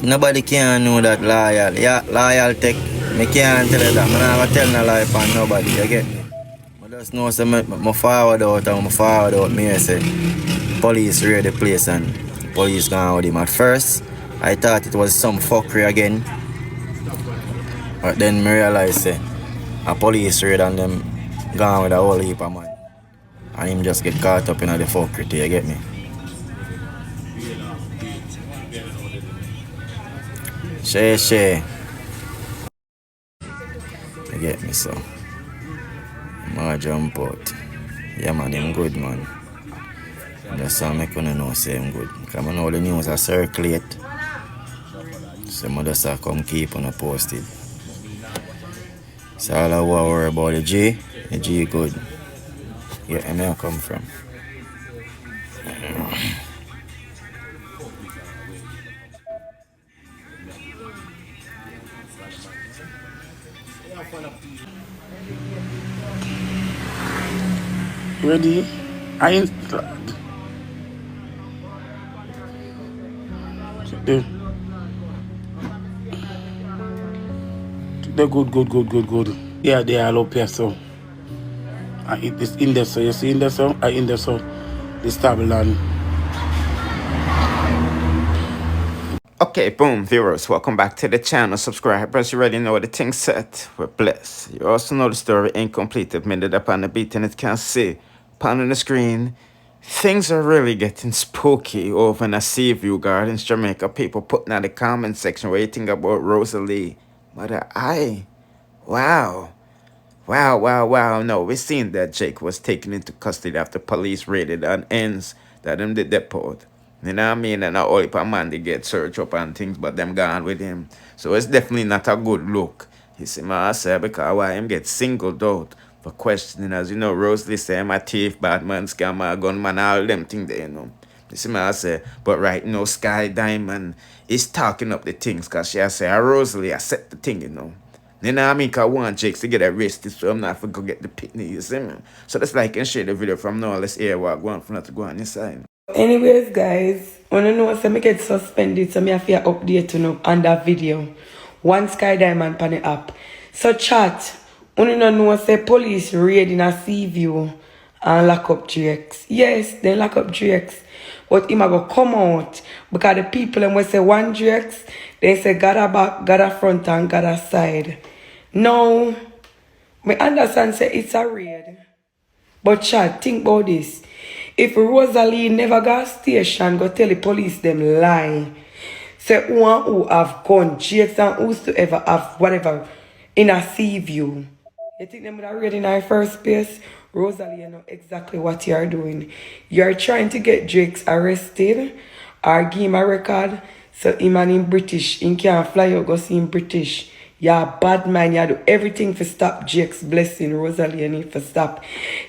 Nobody can know that loyal. Yeah, loyal tech. Me can't tell you that. I'm not tell no lie upon nobody, you get me? I just know say me forward out and me forward out me say police raid the place and police gone with him. At first, I thought it was some fuckery again. But then me realize say a police raid and them gone with a whole heap of man. And him just get caught up in the fuckery, you get me? She. You get me, so. I'ma jump out. Yeah, man, him good, man. That's how I couldn't know say him good. Because I know the news are circulate. So I just come keep on a posted. So all I worry about the G good. Yeah, and where I come from. Ready? I installed. They're good. Yeah, they are up here, so. I eat this in there, so you see in there, so I in there, so this table and. Okay, boom, viewers, welcome back to the channel. Subscribers, you already know the thing set. We're blessed. You also know the story ain't completed. Minute up on the beat and it can't see. Pound on the screen. Things are really getting spooky over in the Sea View Gardens, Jamaica. People putting out the comment section what you think about Rosealee. Mother, wow. No, we seen that Jake was taken into custody after police raided on ends that him did deport. You know what I mean? And all the man they get searched up and things, but them gone with him. So it's definitely not a good look. You see my say because why him get singled out for questioning. As you know, Rosealee say I'm a thief, Batman, scammer, gunman, all them things there, you know. You see my say, but right now Sky Diamond is talking up the things because she say Rosealee I set the thing, you know. You know what I mean? Because I want Jakes to get arrested, so I'm not going to go get the picnic, you see me? So that's like, and share the video from now, let's hear what I want from that to go on inside. Anyways, guys, when I know so I get suspended, so I have to update on that video. One Sky Diamond on the app. So chat, when you know say police raid in a Sea View and lock up GX. Yes, they lock up GX. But him go come out because the people them will say one GX, they say got a back, got a front and got a side. No, me understand say it's a raid. But chat, think about this. If Rosealee never got station, go tell the police them lie. Say who have gun, GX and who's to ever have whatever in a Sea View. You think them would have read in our first place? Rosealee, you know exactly what you are doing. You are trying to get Jakes arrested or give him a record so him and him British. He can't fly out go see him British. You're bad man, you do everything for stop Jake's blessing. Rosealee, you need for stop.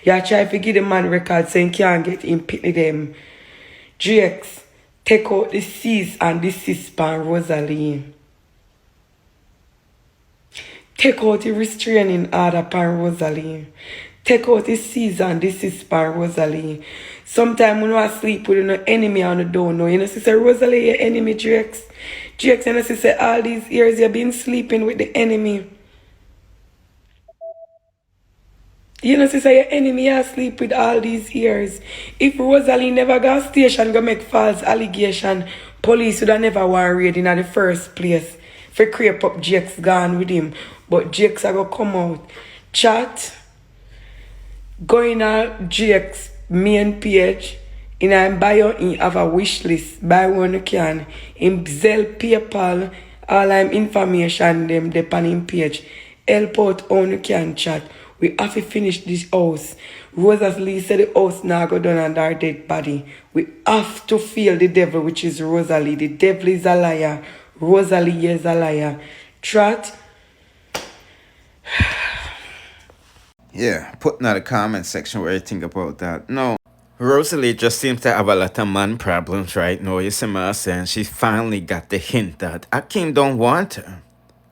You try to give the man record saying can't get him pitney them. Jakes, take out the cease and desist pan Rosealee. Take out the restraining order pan Rosealee. Take out the cease and desist pan Rosealee. Sometimes when you sleep with an enemy on the door, no, you know, say Rosealee, your enemy, Jakes. Jakes, you know, say all these years you've been sleeping with the enemy. You know, say your enemy has sleep with all these years. If Rosealee never got station, go make false allegation, police would have never worried in the first place. For creep up Jakes gone with him. But Jakes are going to come out. Chat. Going on Jakes main page. In a bio, he have a wish list. Buy one you can. In Zelle, PayPal, all I'm information them on him page. Help out on you can chat. We have to finish this house. Rosealee said the house now go down under our dead body. We have to feel the devil, which is Rosealee. The devil is a liar. Rosealee is a liar. Trot. Yeah, put in the comment section what you think about that. No, Rosealee just seems to have a lot of man problems right now. You see me saying she finally got the hint that Akeem don't want her.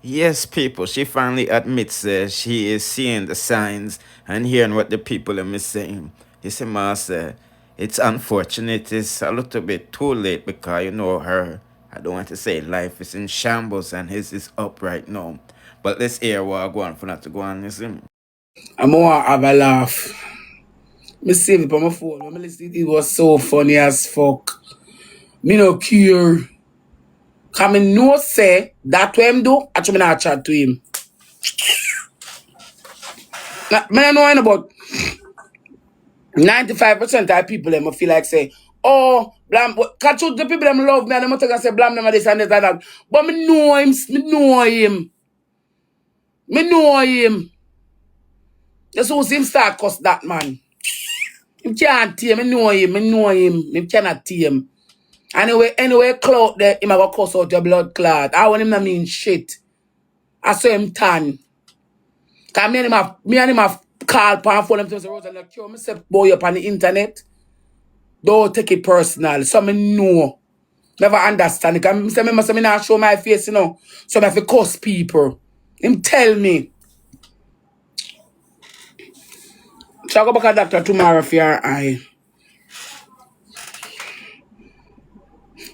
Yes, people, she finally admits that she is seeing the signs and hearing what the people are saying. You see me say it's unfortunate. It's a little bit too late because, you know, her I don't want to say life is in shambles and his is up right now. But let's hear what I go on for not to go on, you see. I'm gonna have a laugh. Me save it on my phone. When I listen, it was so funny as fuck. Me no cure. Cause me know say that what him do, I me not chat to him. Now, me I know about 95% of people them feel like say, oh, blam, catch out the people them love me and them take and say blam them and this and this and that. But me know him, me know him. Me know him. Just who see him start cuss that man. Him can't tame, me know him, me cannot tame. Anyway, clout there, him a go cuss out your blood clot. I want him to mean shit. I saw him tan. Cause me and him have call pan phone them to say, Rosealee, cure me say boy up on the internet. Don't take it personal. So me know. Never understand it. Cause me say me not show my face, you know. So I have to cuss people. Him tell me. So I go back to doctor tomorrow for your eye.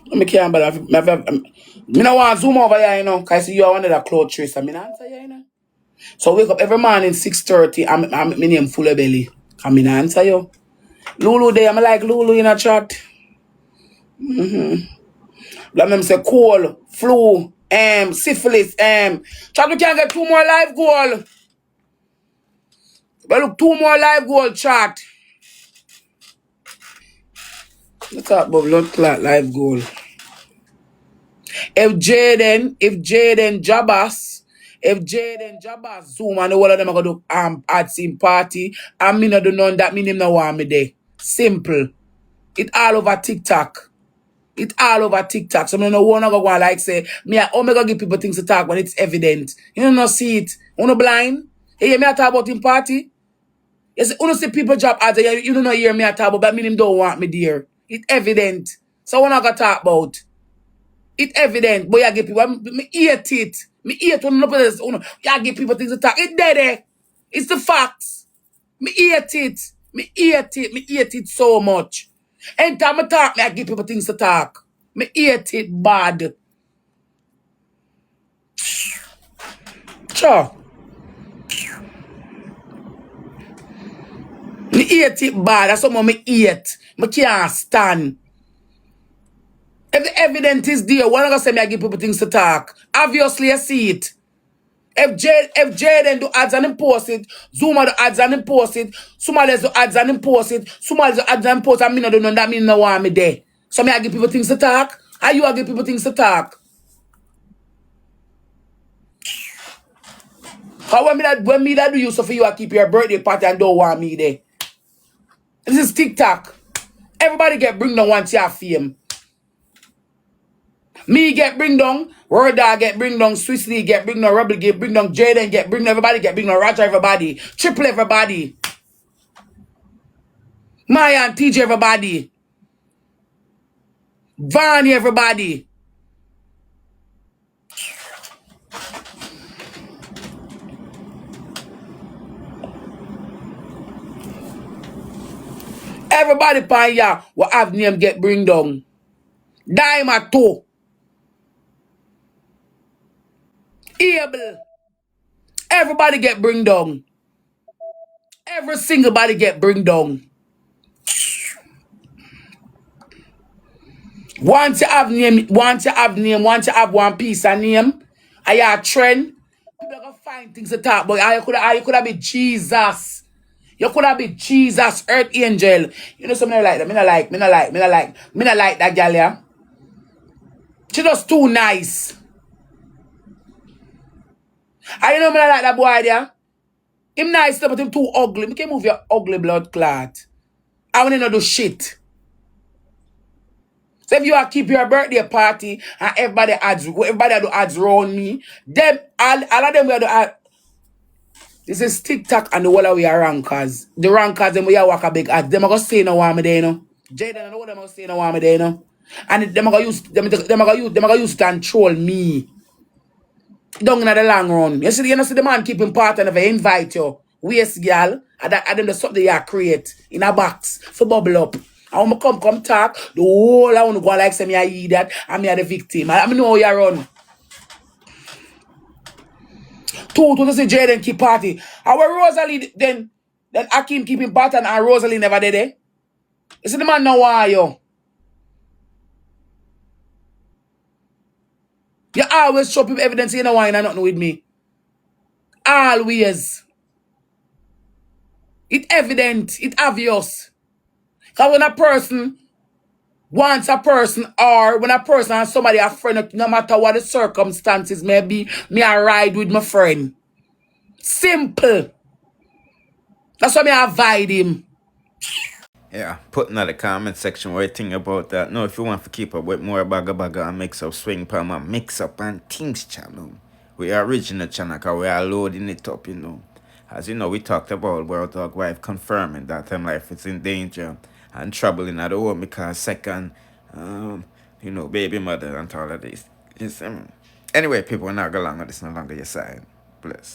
Me can't bother. Me no want zoom over here, you know. Cause I see you are one of the cloud tracer. Me not answer you, you know. So wake up every morning 6:30. I'm my name full of belly. Come in answer you. Lulu there, I'm like Lulu in a chat. Let them say cold, flu, syphilis, chat we can get 2 more live goal. But look, 2 more live goal chat. Let's talk about blood clot live goal. If Jaden Jabas Zoom and all of them are gonna do at same party, and me not do none that mean him no want me there. Simple. It all over TikTok. It all over TikTok. So I don't wanna go and like say me I gonna give people things to talk when it's evident. You don't know see it. You know blind. Hey, me I talk about him party. You see, you don't see people drop ads. You don't know hear me I talk about, but me him don't want me there. It's evident. So what I gotta talk about? It's evident, but you give people, me hate it. Me hate when you give people things to talk. It's dead. It's the facts. Me hate it. Me hate it so much. Anytime I talk, I give people things to talk. Me hate it bad. Sure. Me hate it bad. That's something me hate. Me can't stand. If the evidence is there, why not say me I give people things to talk? Obviously, I see it. If Jaden do ads and him post it, Zuma do ads and him post it, Somalians do ads and him post it, Somalians do ads and him post, and me no do none that mean no want me there. So me I give people things to talk, and you I give people things to talk. How when me that do you so for you I keep your birthday party and don't want me there? This is TikTok. Everybody get bring down once you have fame. Me get bring down, Roda get bring down, Rosealee get bring down, Rebel get bring down, Jaden get bring down, everybody get bring down, Roger everybody, Triple everybody, Maya and TJ everybody, Vany everybody. Everybody pan ya what have name get bring down. Dime 2. Able. Everybody get bring down. Every single body get bring down. Once you have one piece of name, I have trend, people are gonna find things to talk about. You could have been Jesus. You could have been Jesus, Earth Angel. You know something like that. Me not like that girl, yeah. She just too nice. I know me not like that boy there. Him nice, but him too ugly. Me can move your ugly blood clot. I want to know do shit. So if you are keep your birthday party and everybody do ads around me, them all of them will do ads. This is TikTok and the whole we are rankers. The rankers them we are walk a big ads. Them are gonna say no one me there, you know. Jaden, I know them are say no one me there, you know. And them are gonna use to control me. Down in the long run. You see the man keeping part and if I invite you. Waste girl. And them the something you create in a box for bubble up. And when I come talk, the whole I want to go like say me I idiot and me are the victim. I know how you run. Two to say Jaden keep party. Our Rosealee then Akeem keeping party and Rosealee never did it. You see the man now why you? You always show people evidence you know why you're not with me. Always. It's evident. It's obvious. Because when a person wants a person or when a person and somebody a friend, no matter what the circumstances may be, me I ride with my friend. Simple. That's why me I avoid him. Yeah, put in the comment section what you think about that. Now, if you want to keep up with more bagga and mix up, swing palm and mix up and things channel. We are original channel because we are loading it up, you know. As you know, we talked about World Dog Wife confirming that her life is in danger and trouble in the home because second, you know, baby mother and all of this. Anyway, people, we're not going along with this no longer your side. Bless.